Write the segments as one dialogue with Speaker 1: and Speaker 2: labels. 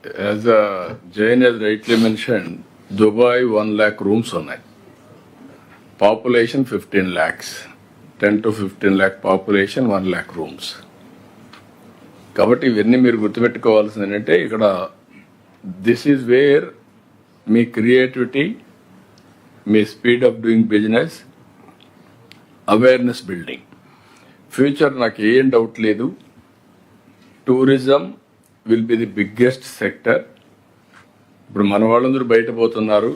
Speaker 1: As Jain has rightly mentioned, Dubai 1 lakh rooms ఉన్నాయి. Population 15 lakhs. 10 to 15 lakh population, 1 lakh rooms. కాబట్టి ఇవన్నీ మీరు గుర్తుపెట్టుకోవాల్సింది ఏంటంటే ఇక్కడ దిస్ ఈజ్ వేర్ మీ క్రియేటివిటీ, మీ speed of doing business, awareness building. Future నాకు ఏం డౌట్ లేదు, tourism will be the biggest sector. ఇప్పుడు మన వాళ్ళందరూ బయట పోతున్నారు,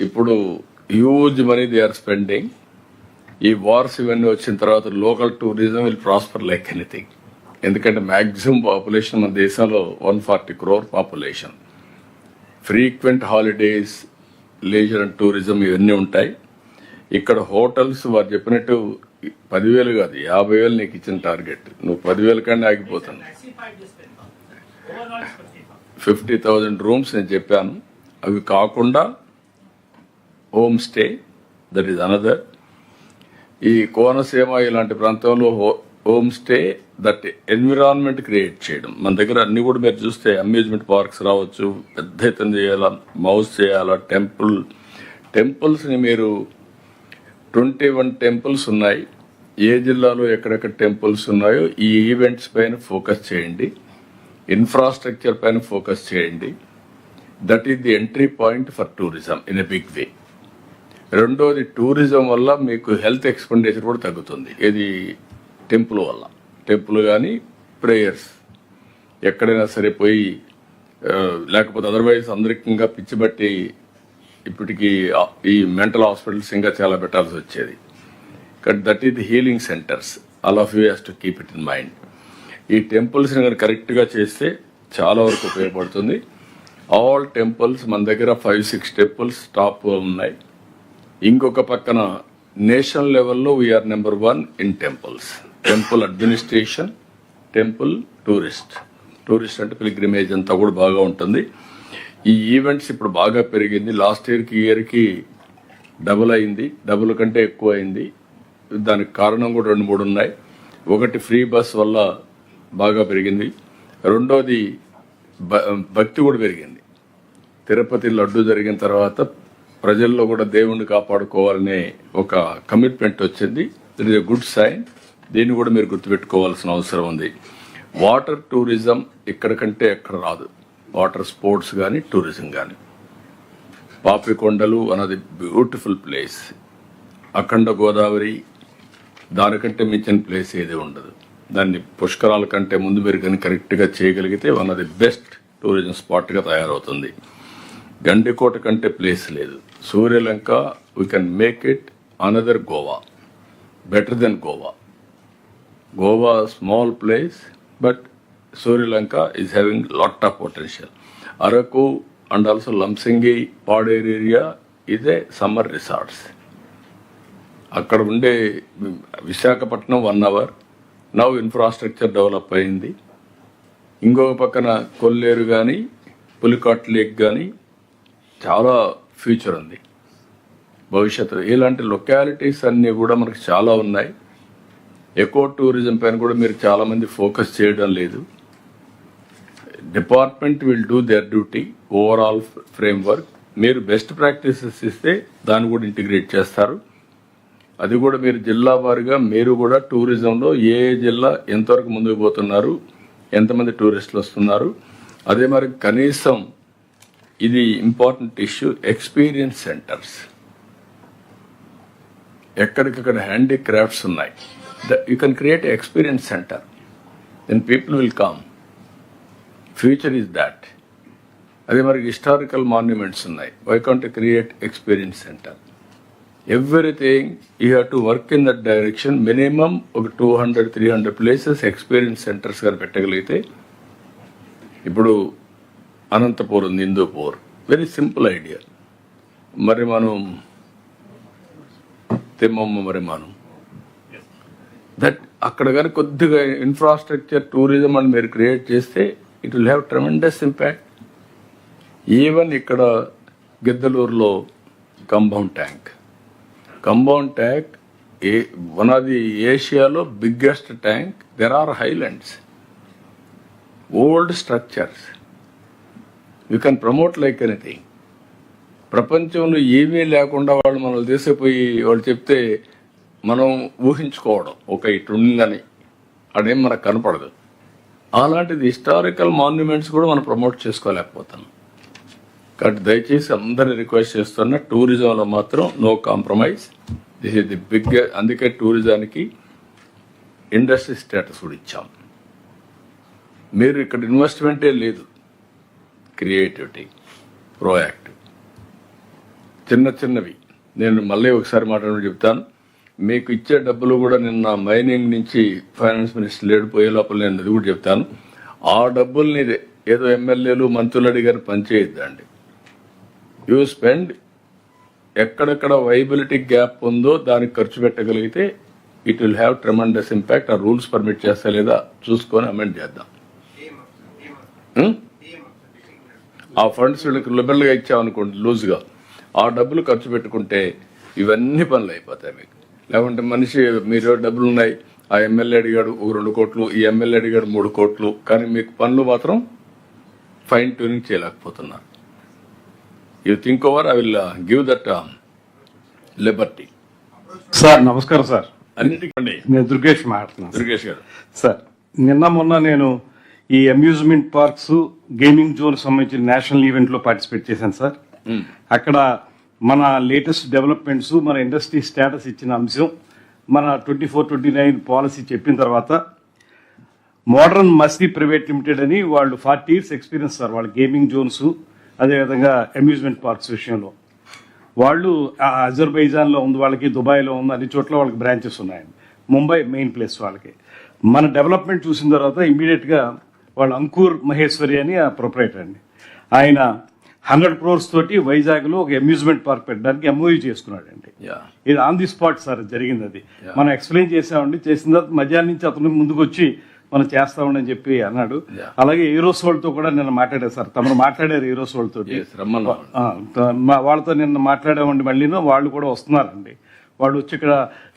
Speaker 1: ఇప్పుడు huge money they are spending. ఈ వార్స్ ఇవన్నీ వచ్చిన తర్వాత local tourism will prosper like anything. ఎందుకంటే మ్యాక్సిమం పాపులేషన్ మన దేశంలో 140 crore population. Frequent holidays, leisure and tourism ఇవన్నీ ఉంటాయి. ఇక్కడ హోటల్స్ వారు చెప్పినట్టు 10,000 కాదు, 50,000 నీకు ఇచ్చిన టార్గెట్. నువ్వు 10,000 కన్నా ఆగిపోతాను. 50,000 రూమ్స్ నేను చెప్పాను. అవి కాకుండా home stay, that is another. ఈ కోనసీమ ఇలాంటి ప్రాంతంలో home stay, that environment create చేయడం. మన దగ్గర అన్ని కూడా మీరు చూస్తే అమ్యూజ్మెంట్ పార్క్స్ రావచ్చు, పెద్ద ఎత్తున చేయాలా, మౌస్ చేయాలా, టెంపుల్స్ని మీరు 21 టెంపుల్స్ ఉన్నాయి. ఏ జిల్లాలో ఎక్కడెక్కడ టెంపుల్స్ ఉన్నాయో ఈ ఈవెంట్స్ పైన ఫోకస్ చేయండి, ఇన్ఫ్రాస్ట్రక్చర్ పైన ఫోకస్ చేయండి. That is the entry point for tourism in a big way. రెండోది, టూరిజం వల్ల మీకు హెల్త్ ఎక్స్పెండిచర్ కూడా తగ్గుతుంది. ఇది టెంపుల్ వల్ల. టెంపుల్ కానీ ప్రేయర్స్ ఎక్కడైనా సరే పోయి, లేకపోతే అదర్వైజ్ అందరికి ఇంకా పిచ్చి బట్టి ఇప్పటికి ఈ మెంటల్ హాస్పిటల్స్ ఇంకా చాలా పెట్టాల్సి వచ్చేది. That is the healing centres. All of you has to keep it in mind. ఈ టెంపుల్స్ని కనుక కరెక్ట్గా చేస్తే చాలా వరకు ఉపయోగపడుతుంది. ఆల్ టెంపుల్స్ మన దగ్గర 5-6 టెంపుల్స్ టాప్ ఉన్నాయి. ఇంకొక పక్కన నేషనల్ లెవెల్లో we are number 1 in temples. Temple administration, temple tourist అంటే పిల్గ్రిమేజ్ అంతా కూడా బాగా ఉంటుంది. ఈ ఈవెంట్స్ ఇప్పుడు బాగా పెరిగింది. లాస్ట్ ఇయర్కి డబుల్ అయింది, డబుల్ కంటే ఎక్కువ అయింది. దానికి కారణం కూడా 2-3 ఉన్నాయి. ఒకటి, ఫ్రీ బస్ వల్ల బాగా పెరిగింది. రెండోది, భక్తి కూడా పెరిగింది. తిరుపతి లడ్డు జరిగిన తర్వాత ప్రజల్లో కూడా దేవుణ్ణి కాపాడుకోవాలనే ఒక కమిట్మెంట్ వచ్చింది. It is a good sign. దీన్ని కూడా మీరు గుర్తుపెట్టుకోవాల్సిన అవసరం ఉంది. వాటర్ టూరిజం ఇక్కడ కంటే ఎక్కడ రాదు. వాటర్ స్పోర్ట్స్ కానీ టూరిజం కానీ. పాపికొండలు అన్నది బ్యూటిఫుల్ ప్లేస్. అఖండ గోదావరి, దానికంటే మించిన ప్లేస్ ఏది ఉండదు. దాన్ని పుష్కరాల కంటే ముందు మీరు కానీ కరెక్ట్గా చేయగలిగితే one of the best tourism స్పాట్గా తయారవుతుంది. గండికోట కంటే ప్లేస్ లేదు. Suryalanka, we can make it another Goa, better than Goa. Goa small place, but Suryalanka is having lot of potential. Araku and also Lambasingi, Paderu area is a summer resorts. అక్కడ ఉండే Visakhapatnam 1 hour. Now infrastructure develop అయింది. ఇంకొక పక్కన కొల్లేరు కానీ, పులికాట్ లేక్ కానీ చాలా ఫ్యూచర్ ఉంది భవిష్యత్తు. ఇలాంటి లొకాలిటీస్ అన్నీ కూడా మనకు చాలా ఉన్నాయి. ఎకో టూరిజం పైన కూడా మీరు చాలామంది ఫోకస్ చేయడం లేదు. Department will do their duty, overall framework. మీరు బెస్ట్ ప్రాక్టీసెస్ ఇస్తే దాన్ని కూడా ఇంటిగ్రేట్ చేస్తారు. అది కూడా మీరు జిల్లా వారీగా మీరు కూడా టూరిజంలో ఏ జిల్లా ఎంతవరకు ముందుకు పోతున్నారు, ఎంతమంది టూరిస్టులు వస్తున్నారు. అదే మరి కనీసం ఇది ఇంపార్టెంట్ ఇష్యూ, ఎక్స్పీరియన్స్ సెంటర్స్. ఎక్కడికక్కడ హ్యాండీక్రాఫ్ట్స్ ఉన్నాయి. You can create experience center, then people will come. Future is that. అదే మరి హిస్టారికల్ మాన్యుమెంట్స్ ఉన్నాయి. Why can't create experience center? Everything you have to work in that direction. Minimum ఒక 200-300 places experience centres కానీ పెట్టగలిగితే, ఇప్పుడు అనంతపూర్ ఉంది, Hindupur, very simple idea. మరి మనం తిమ్మమ్మ, మరి మనం దట్ అక్కడ కానీ కొద్దిగా ఇన్ఫ్రాస్ట్రక్చర్ టూరిజం అని మీరు క్రియేట్ చేస్తే it will have tremendous impact. Even ఇక్కడ గిద్దలూరులో compound tank one of the ఏషియాలో biggest tank. There are highlands, old structures. You can promote like anything. ప్రపంచంలో ఏమీ లేకుండా వాళ్ళు మనల్ని తీసుకుపోయి వాళ్ళు చెప్తే మనం ఊహించుకోవడం ఒక ఇటుందని అదేం మనకు కనపడదు. అలాంటిది హిస్టారికల్ మాన్యుమెంట్స్ కూడా మనం ప్రమోట్ చేసుకోలేకపోతున్నాం. కాబట్టి దయచేసి అందరిని రిక్వెస్ట్ చేస్తున్నా, టూరిజంలో మాత్రం no compromise. This is the big. అందుకే టూరిజానికి ఇండస్ట్రీ స్టేటస్ కూడా ఇచ్చాం. మీరు ఇక్కడ ఇన్వెస్ట్మెంటే లేదు, క్రియేటివిటీ, ప్రోయాక్టివ్, చిన్న చిన్నవి. నేను మళ్ళీ ఒకసారి మాట్లాడి చెప్తాను. మీకు ఇచ్చే డబ్బులు కూడా నిన్న మైనింగ్ నుంచి ఫైనాన్స్ మినిస్టర్ లేడిపోయే లోపల నేను అది కూడా చెప్తాను. ఆ డబ్బుల్ని ఏదో ఎమ్మెల్యేలు మంత్రులు అడిగారు పనిచేయద్దండి. యూ స్పెండ్ ఎక్కడెక్కడ వైబిలిటీ గ్యాప్ ఉందో దానికి ఖర్చు పెట్టగలిగితే it will have tremendous impact. ఆ రూల్స్ పర్మిట్ చేస్తా లేదా చూసుకొని అమెండ్ చేద్దాం. ఆ ఫండ్స్ వీళ్ళకి లిబరల్గా ఇచ్చామనుకోండి, లూజ్గా ఆ డబ్బులు ఖర్చు పెట్టుకుంటే ఇవన్నీ పనులు అయిపోతాయి మీకు. లేకుంటే మనిషి మీరు డబ్బులు ఉన్నాయి, ఆ ఎమ్మెల్యే అడిగాడు 2 కోట్లు, ఈ ఎమ్మెల్యే అడిగాడు 3 కోట్లు, కానీ మీకు పనులు మాత్రం ఫైన్ ట్యూనింగ్ చేయలేకపోతున్నారు. You think over, I will give that Liberty.
Speaker 2: Sir నమస్కారం సార్.
Speaker 1: అన్నిటికండి
Speaker 2: నేను దుర్గేష్ మాట్లాడుతున్నాను.
Speaker 1: దుర్గేష్ గారు
Speaker 2: సార్, మొన్న నేను ఈ అమ్యూజ్మెంట్ పార్క్స్ గేమింగ్ జోన్ సంబంధించిన నేషనల్ ఈవెంట్ లో పార్టిసిపేట్ చేశాను సార్. అక్కడ మన లేటెస్ట్ డెవలప్మెంట్స్, మన ఇండస్ట్రీ స్టేటస్ ఇచ్చిన అంశం, మన 24-29 పాలసీ చెప్పిన తర్వాత మోడర్న్ మస్తి ప్రైవేట్ లిమిటెడ్ అని వాళ్ళు 40 years ఎక్స్పీరియన్స్ సార్ వాళ్ళ గేమింగ్ జోన్స్, అదేవిధంగా అమ్యూజ్మెంట్ పార్క్స్ విషయంలో. వాళ్ళు అజర్బైజాన్లో ఉంది, వాళ్ళకి దుబాయ్లో ఉంది, అన్ని చోట్ల వాళ్ళకి బ్రాంచెస్ ఉన్నాయండి. ముంబై మెయిన్ ప్లేస్ వాళ్ళకి. మన డెవలప్మెంట్ చూసిన తర్వాత ఇమ్మీడియట్గా వాళ్ళు అంకుర్ మహేశ్వరి అని ఆ ప్రొపరేటర్ అండి, ఆయన 100 crores తోటి వైజాగ్లో ఒక అమ్యూజ్మెంట్ పార్క్ పెట్టడానికి ఎంఓయూ చేసుకున్నాడు అండి. ఇది ఆన్ ది స్పాట్ సార్ జరిగింది. అది మనం ఎక్స్ప్లెయిన్ చేసామండి. చేసిన తర్వాత మధ్యాహ్నం నుంచి అతను ముందుకు వచ్చి మనం చేస్తామని చెప్పి అన్నాడు. అలాగే ఏరోసోల్ తో కూడా నిన్న మాట్లాడారు సార్, తమరు మాట్లాడారు ఏరోసోల్ తోటి, వాళ్ళతో నిన్న మాట్లాడామండి. మళ్ళీ వాళ్ళు కూడా వస్తున్నారండి. వాళ్ళు వచ్చి ఇక్కడ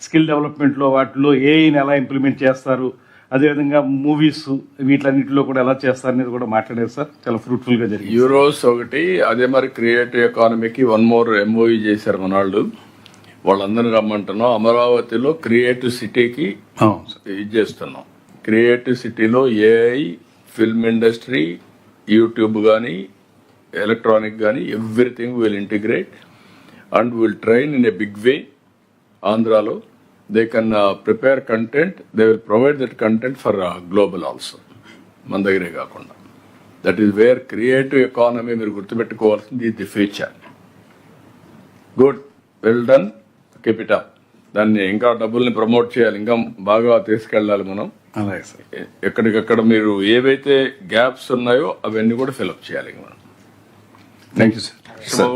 Speaker 2: స్కిల్ డెవలప్మెంట్లో వాటిలో ఏఐని ఎలా ఇంప్లిమెంట్ చేస్తారు, అదేవిధంగా మూవీస్ వీటిలన్నింటిలో కూడా ఎలా చేస్తారు అనేది కూడా మాట్లాడారు సార్. చాలా ఫ్రూట్ఫుల్ గా జరిగింది.
Speaker 1: యూరోస్ ఒకటి, అదే మరి క్రియేటివ్ ఎకానమీకి 1 more ఎంఓయూ చేశారు మన వాళ్ళు. వాళ్ళందరినీ రమ్మంటున్నాం. అమరావతిలో క్రియేటివ్ సిటీకి ఇది చేస్తున్నాం. క్రియేటివ్ సిటీలో ఏఐ, ఫిల్మ్ ఇండస్ట్రీ, యూట్యూబ్ కానీ ఎలక్ట్రానిక్ కానీ everything will integrate and will train in a big way. ఆంధ్రాలో they can prepare content, they will provide that content for global also, మన దగ్గరే కాకుండా. That is where creative economy మీరు గుర్తుపెట్టుకోవాల్సింది, the future. Good, well done, keep it up. దాన్ని ఇంకా డబ్బుల్ని promote చేయాలి, ఇంకా బాగా తీసుకెళ్ళాలి మనం.
Speaker 2: అలాగే సార్.
Speaker 1: ఎక్కడికక్కడ మీరు ఏవైతే గ్యాప్స్ ఉన్నాయో అవన్నీ కూడా ఫిల్అప్ చేయాలి మనం.
Speaker 2: Thank you sir.
Speaker 1: సో